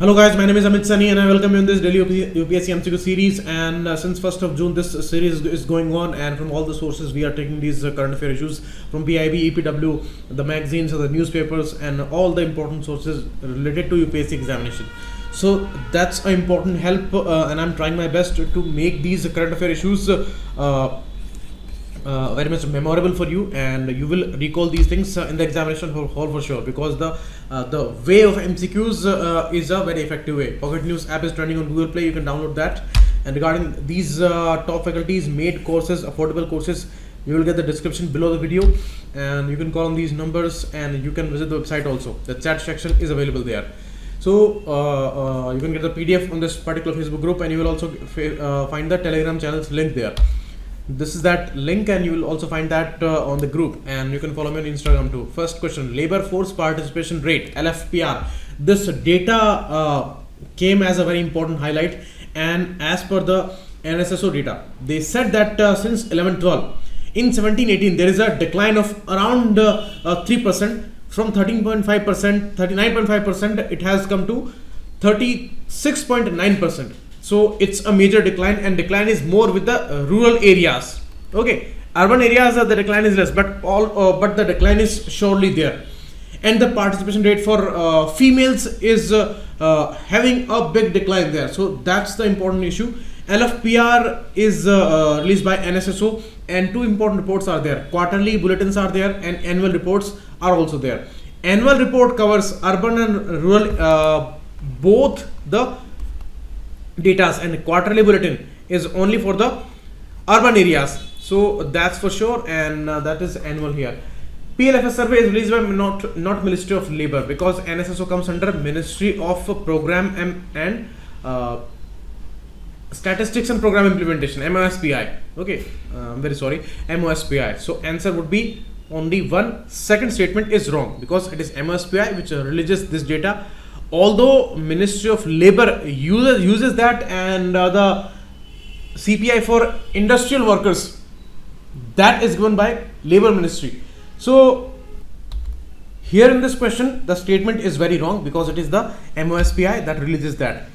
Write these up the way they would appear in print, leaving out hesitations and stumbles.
Hello guys, my name is Amit Sani and I welcome you in this daily UPSC MCQ series. And since 1st of June this series is going on, and from all the sources we are taking these current affair issues from PIB, EPW, the magazines, the newspapers, and all the important sources related to UPSC examination. So that's an important help, and I'm trying my best to make these current affair issues very much memorable for you, and you will recall these things in the examination hall for sure, because the way of MCQs is a very effective way. Pocket News app is trending on Google Play, you can download that. And regarding these top faculties made courses, affordable courses, you will get the description below the video, and you can call on these numbers, and you can visit the website also. The chat section is available there. So you can get the PDF on this particular Facebook group, and you will also find the Telegram channel's link there. This is that link, and you will also find that on the group, and you can follow me on Instagram too. First question: labor force participation rate, LFPR. This data came as a very important highlight, and as per the NSSO data, they said that since 11-12 in 17-18 there is a decline of around 3%. From 13.5%, 39.5%, it has come to 36.9%. So it's a major decline, and decline is more with the rural areas. Okay, urban areas the decline is less, but but the decline is surely there. And the participation rate for females is having a big decline there. So that's the important issue. LFPR is released by NSSO, and two important reports are there. Quarterly bulletins are there, and annual reports are also there. Annual report covers urban and rural, both the datas, and quarterly bulletin is only for the urban areas. So that's for sure, and that is annual here. PLFS survey is released by not Ministry of Labor, because NSSO comes under Ministry of Program and Statistics and Program Implementation, MOSPI. Okay, I'm very sorry, MOSPI. So answer would be only one. Second statement is wrong, because it is MOSPI which releases this data. Although Ministry of Labor uses that, and the CPI for industrial workers, that is given by Labor Ministry. So here in this question the statement is very wrong, because it is the MOSPI that releases that.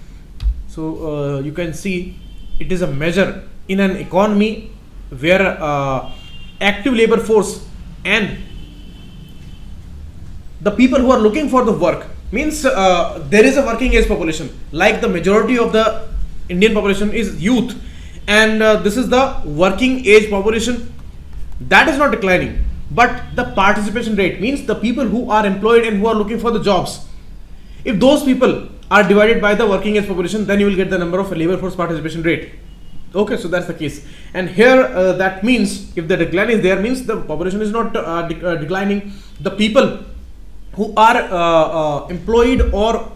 So you can see it is a measure in an economy where active labor force and the people who are looking for the work, means there is a working age population, like the majority of the Indian population is youth, and this is the working age population, that is not declining. But the participation rate, means the people who are employed and who are looking for the jobs, if those people are divided by the working age population, then you will get the number of labor force participation rate. Okay, so that's the case. And here that means if the decline is there, means the population is not declining. The people who are employed or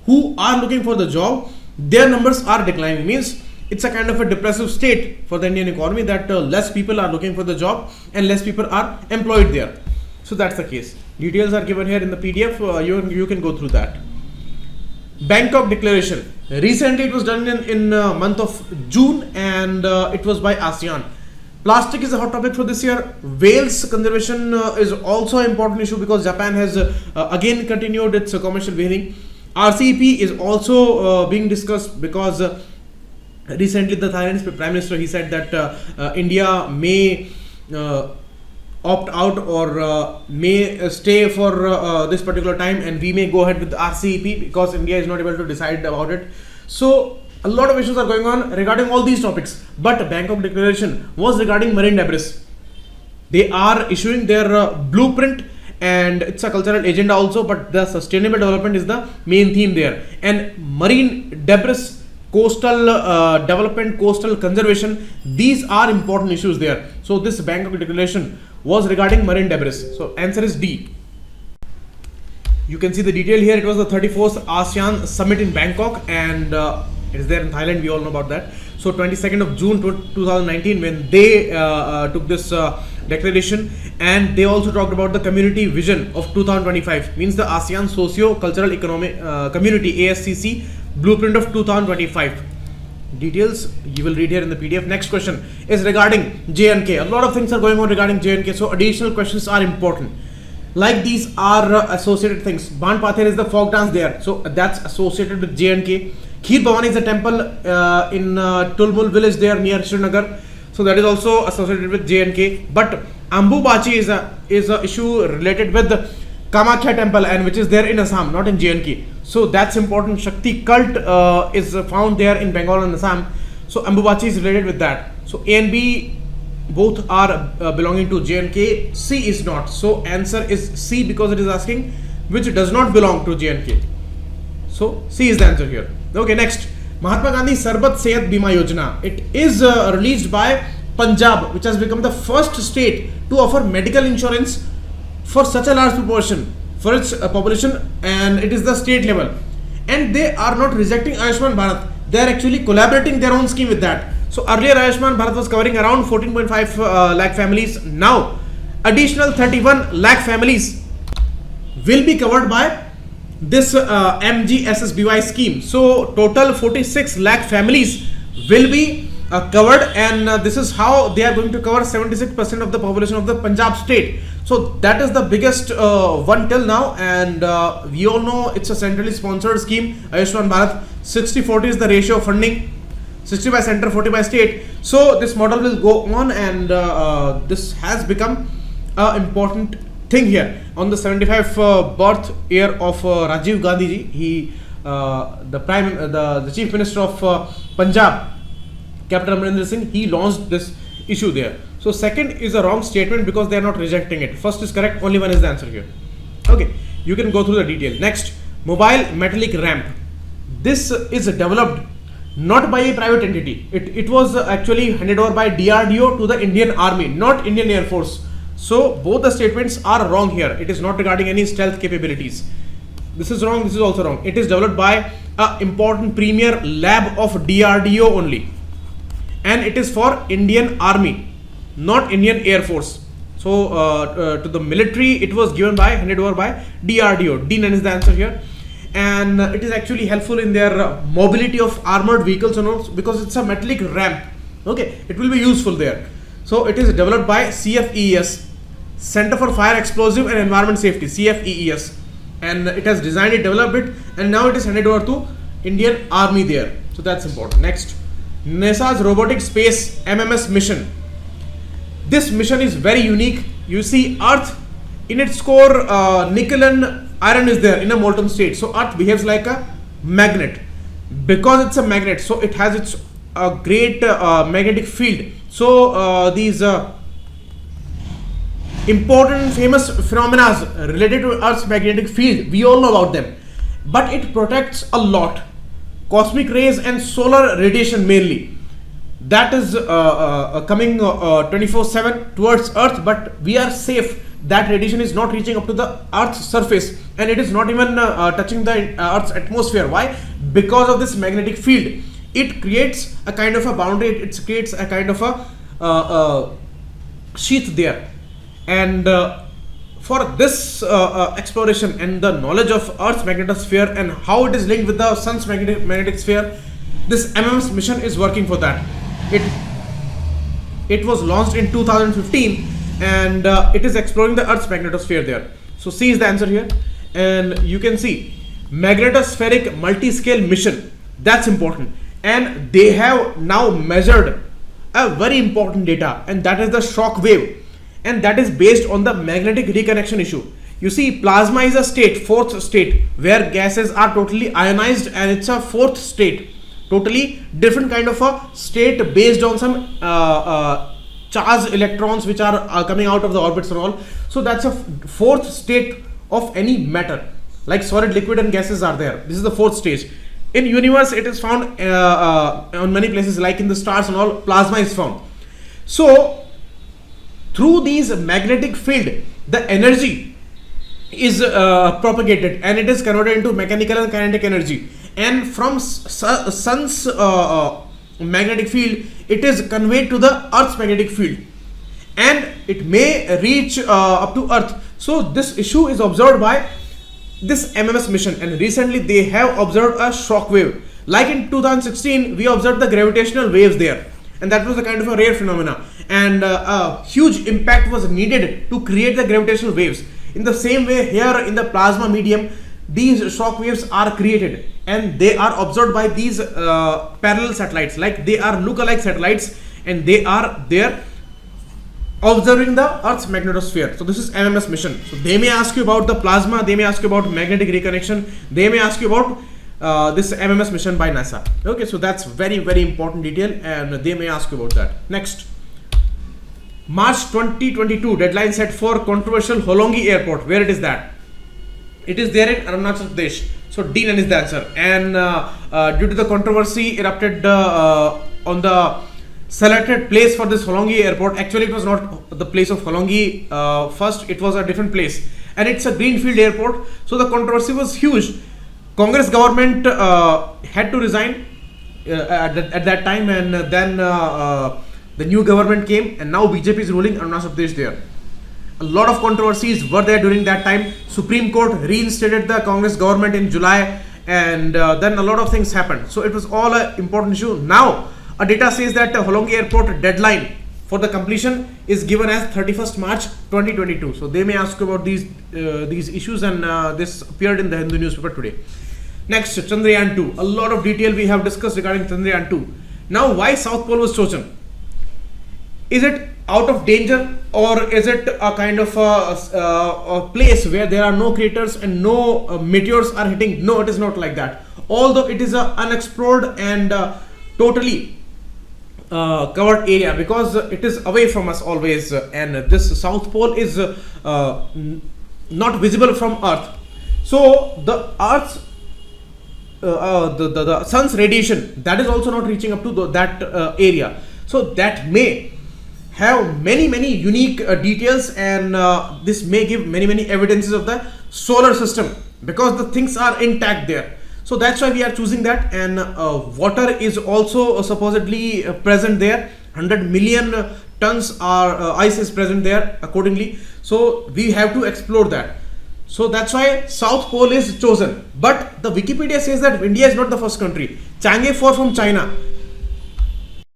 who are looking for the job, their numbers are declining. Means it's a kind of a depressive state for the Indian economy, that less people are looking for the job and less people are employed there. So that's the case. Details are given here in the PDF. You can go through that. Bangkok Declaration. Recently it was done in month of June, and it was by ASEAN. Plastic is a hot topic for this year. Whales conservation is also an important issue, because Japan has again continued its commercial whaling. RCEP is also being discussed, because recently the Thailand's Prime Minister, he said that India may opt out or may stay for this particular time, and we may go ahead with the RCEP, because India is not able to decide about it. So a lot of issues are going on regarding all these topics, but Bangkok Declaration was regarding marine debris. They are issuing their blueprint, and it's a cultural agenda also, but the sustainable development is the main theme there. And marine debris, coastal development, coastal conservation, these are important issues there. So this Bangkok Declaration was regarding marine debris. So answer is D. You can see the detail here. It was the 34th ASEAN Summit in Bangkok, and it is there in Thailand. We all know about that. So 22nd of June 2019, when they took this declaration, and they also talked about the community vision of 2025, means the ASEAN Socio-Cultural Economic Community, ASCC blueprint of 2025. Details you will read here in the PDF. Next question is regarding J&K. A lot of things are going on regarding J&K, so additional questions are important. Like these are associated things. Band Pather is the folk dance there, so that's associated with J&K. Kheer Bhawan is a temple in Tulmul village there near Srinagar, so that is also associated with J&K. But Ambubachi is a issue related with the Kamakhya temple, and which is there in Assam, not in J&K. So that's important. Shakti cult is found there in Bengal and Assam. So Ambubachi is related with that. So A and B both are belonging to J&K. C is not. So answer is C, because it is asking which does not belong to J&K. So C is the answer here. Okay, next. Mahatma Gandhi Sarbat Sehat Bima Yojana. It is released by Punjab, which has become the first state to offer medical insurance for such a large proportion for its population, and it is the state level. And they are not rejecting Ayushman Bharat. They are actually collaborating their own scheme with that. So earlier Ayushman Bharat was covering around 14.5 lakh families. Now additional 31 lakh families will be covered by this MGSSBY scheme. So total 46 lakh families will be covered, and this is how they are going to cover 76% of the population of the Punjab state. So that is the biggest one till now, and we all know it's a centrally sponsored scheme. Ayushman Bharat, 60-40 is the ratio of funding, 60 by center, 40 by state. So this model will go on, and this has become an important thing here. On the 75th birth year of Rajiv Gandhi ji, he the chief minister of Punjab, Captain Amarinder Singh, he launched this issue there. So second is a wrong statement because they are not rejecting it. First is correct, only one is the answer here. Okay, you can go through the detail. Next, mobile metallic ramp. This is developed not by a private entity. It was actually handed over by DRDO to the Indian Army, not Indian Air Force. So both the statements are wrong here. It is not regarding any stealth capabilities. This is wrong, this is also wrong. It is developed by an important premier lab of DRDO only, and it is for Indian Army, not Indian Air Force. So to the military it was given by, handed over by DRDO. D9 is the answer here. And it is actually helpful in their mobility of armored vehicles and all, because it's a metallic ramp. Okay, it will be useful there. So it is developed by CFEES, Center for Fire Explosive and Environment Safety, CFEES, and it has designed it, developed it, and now it is handed over to Indian Army there. So that's important. Next, NASA's robotic space MMS mission. This mission is very unique. You see Earth, in its core nickel and iron is there in a molten state. So Earth behaves like a magnet. Because it's a magnet, so it has its great magnetic field. So these important famous phenomena related to Earth's magnetic field, we all know about them. But it protects a lot. Cosmic rays and solar radiation mainly. That is coming 24/7 towards Earth, but we are safe. That radiation is not reaching up to the Earth's surface, and it is not even touching the Earth's atmosphere. Why? Because of this magnetic field. It creates a kind of a boundary, it creates a kind of a sheath there. And for this exploration and the knowledge of Earth's magnetosphere and how it is linked with the Sun's magnetic sphere, this MMS mission is working for that. It was launched in 2015, and it is exploring the Earth's magnetosphere there. So C is the answer here. And you can see magnetospheric multi-scale mission. That's important. And they have now measured a very important data, and that is the shock wave, and that is based on the magnetic reconnection issue. You see, plasma is a state, fourth state, where gases are totally ionized, and it's a fourth state, totally different kind of a state based on some charged electrons which are coming out of the orbits and all. So that's a fourth state of any matter, like solid, liquid and gases are there. This is the fourth stage. In universe it is found on many places, like in the stars and all, plasma is found. So through these magnetic field, the energy is propagated, and it is converted into mechanical and kinetic energy, and from sun's magnetic field it is conveyed to the Earth's magnetic field, and it may reach up to Earth. So this issue is observed by this MMS mission, and recently they have observed a shock wave. Like in 2016 we observed the gravitational waves there, and that was a kind of a rare phenomena, and a huge impact was needed to create the gravitational waves. In the same way, here in the plasma medium, these shock waves are created and they are observed by these parallel satellites, like they are look-alike satellites, and they are there observing the Earth's magnetosphere. So this is MMS mission. So they may ask you about the plasma, they may ask you about magnetic reconnection, they may ask you about this MMS mission by NASA. Okay, so that's very important detail, and they may ask you about that. Next, March 2022 deadline set for controversial Holongi Airport. Where it is that? It is there in Arunachal Pradesh. So D9 is the answer. And due to the controversy erupted on the selected place for this Holongi Airport, actually it was not the place of Holongi first, it was a different place, and it's a greenfield airport. So the controversy was huge. Congress government had to resign at that time, and then the new government came, and now BJP is ruling Arunachal Pradesh there. A lot of controversies were there during that time. Supreme Court reinstated the Congress government in July, and then a lot of things happened. So it was all an important issue. Now a data says that Holongi Airport deadline for the completion is given as 31st March 2022. So they may ask about these issues, and this appeared in the Hindu newspaper today. Next, Chandrayaan 2. A lot of detail we have discussed regarding Chandrayaan 2. Now, why South Pole was chosen? Is it out of danger, or is it a kind of a place where there are no craters and no meteors are hitting? No, it is not like that. Although it is an unexplored and totally covered area, because it is away from us always, and this South Pole is not visible from Earth. So the Earth's the sun's radiation, that is also not reaching up to that area. So that may have many unique details, and this may give many evidences of the solar system, because the things are intact there. So that's why we are choosing that. And water is also supposedly present there. 100 million tons ice is present there accordingly. So we have to explore that. So that's why South Pole is chosen. But the Wikipedia says that India is not the first country. Chang'e 4 from China